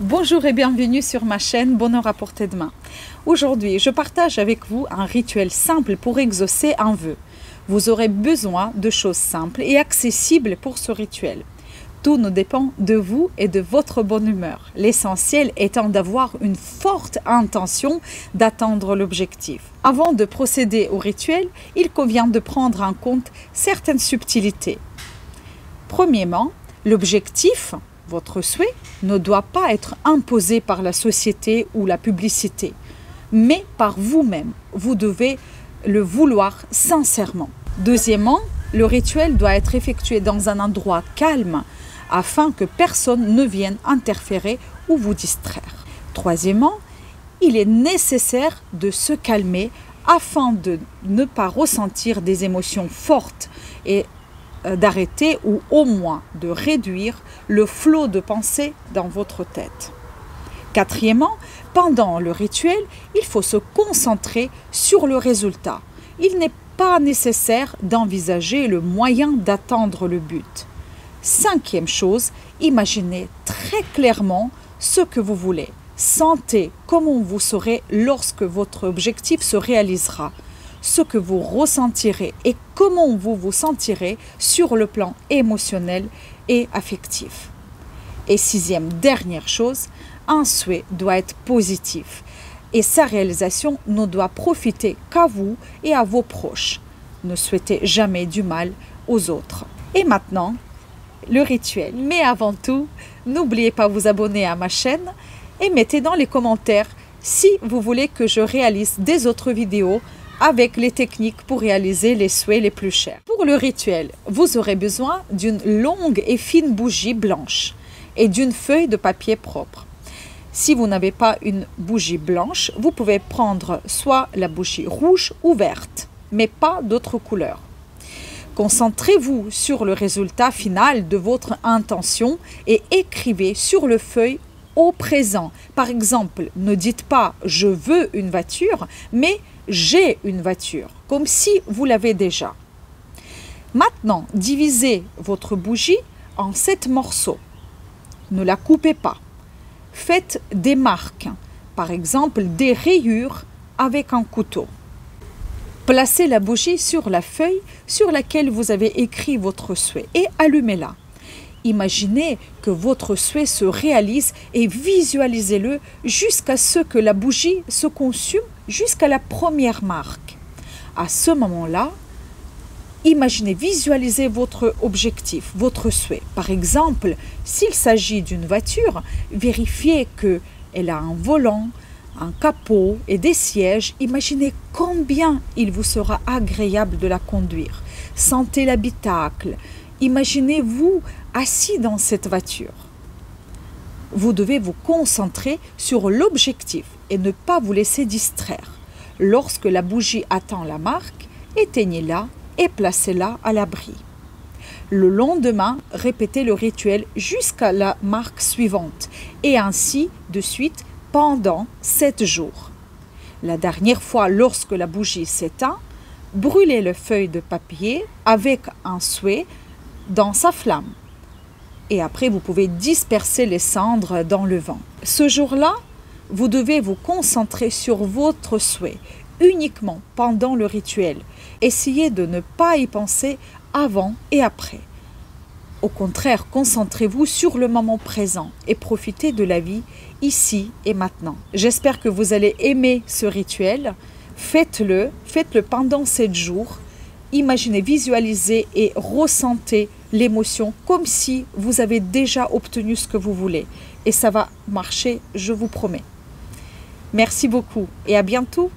Bonjour et bienvenue sur ma chaîne Bonheur à portée de main. Aujourd'hui, je partage avec vous un rituel simple pour exaucer un vœu. Vous aurez besoin de choses simples et accessibles pour ce rituel. Tout nous dépend de vous et de votre bonne humeur. L'essentiel étant d'avoir une forte intention d'atteindre l'objectif. Avant de procéder au rituel, il convient de prendre en compte certaines subtilités. Premièrement, l'objectif, votre souhait, ne doit pas être imposé par la société ou la publicité, mais par vous-même. Vous devez le vouloir sincèrement. Deuxièmement, le rituel doit être effectué dans un endroit calme afin que personne ne vienne interférer ou vous distraire. Troisièmement, il est nécessaire de se calmer afin de ne pas ressentir des émotions fortes et d'arrêter ou au moins de réduire le flot de pensées dans votre tête. Quatrièmement, pendant le rituel, il faut se concentrer sur le résultat. Il n'est pas nécessaire d'envisager le moyen d'atteindre le but. Cinquième chose, imaginez très clairement ce que vous voulez. Sentez comment vous serez lorsque votre objectif se réalisera, ce que vous ressentirez et comment vous vous sentirez sur le plan émotionnel et affectif. Et sixième, dernière chose, un souhait doit être positif et sa réalisation ne doit profiter qu'à vous et à vos proches. Ne souhaitez jamais du mal aux autres. Et maintenant, le rituel. Mais avant tout, n'oubliez pas de vous abonner à ma chaîne et mettez dans les commentaires si vous voulez que je réalise des autres vidéos avec les techniques pour réaliser les souhaits les plus chers. Pour le rituel, vous aurez besoin d'une longue et fine bougie blanche et d'une feuille de papier propre. Si vous n'avez pas une bougie blanche, vous pouvez prendre soit la bougie rouge ou verte, mais pas d'autres couleurs. Concentrez-vous sur le résultat final de votre intention et écrivez sur le feuille au présent. Par exemple, ne dites pas « je veux une voiture », mais « j'ai une voiture », comme si vous l'avez déjà. Maintenant, divisez votre bougie en 7 morceaux. Ne la coupez pas. Faites des marques, par exemple des rayures avec un couteau. Placez la bougie sur la feuille sur laquelle vous avez écrit votre souhait et allumez-la. Imaginez que votre souhait se réalise et visualisez-le jusqu'à ce que la bougie se consume jusqu'à la première marque. À ce moment-là, visualisez votre objectif, votre souhait. Par exemple, s'il s'agit d'une voiture, vérifiez qu'elle a un volant, un capot et des sièges. Imaginez combien il vous sera agréable de la conduire. Sentez l'habitacle. Imaginez-vous assis dans cette voiture. Vous devez vous concentrer sur l'objectif et ne pas vous laisser distraire. Lorsque la bougie atteint la marque, éteignez-la et placez-la à l'abri. Le lendemain, répétez le rituel jusqu'à la marque suivante et ainsi de suite pendant 7 jours. La dernière fois, lorsque la bougie s'éteint, brûlez le feuille de papier avec un souhait dans sa flamme. Et après, vous pouvez disperser les cendres dans le vent. Ce jour-là, vous devez vous concentrer sur votre souhait, uniquement pendant le rituel. Essayez de ne pas y penser avant et après. Au contraire, concentrez-vous sur le moment présent et profitez de la vie ici et maintenant. J'espère que vous allez aimer ce rituel. Faites-le pendant 7 jours. Imaginez, visualisez et ressentez l'émotion comme si vous avez déjà obtenu ce que vous voulez. Et ça va marcher, je vous promets. Merci beaucoup et à bientôt.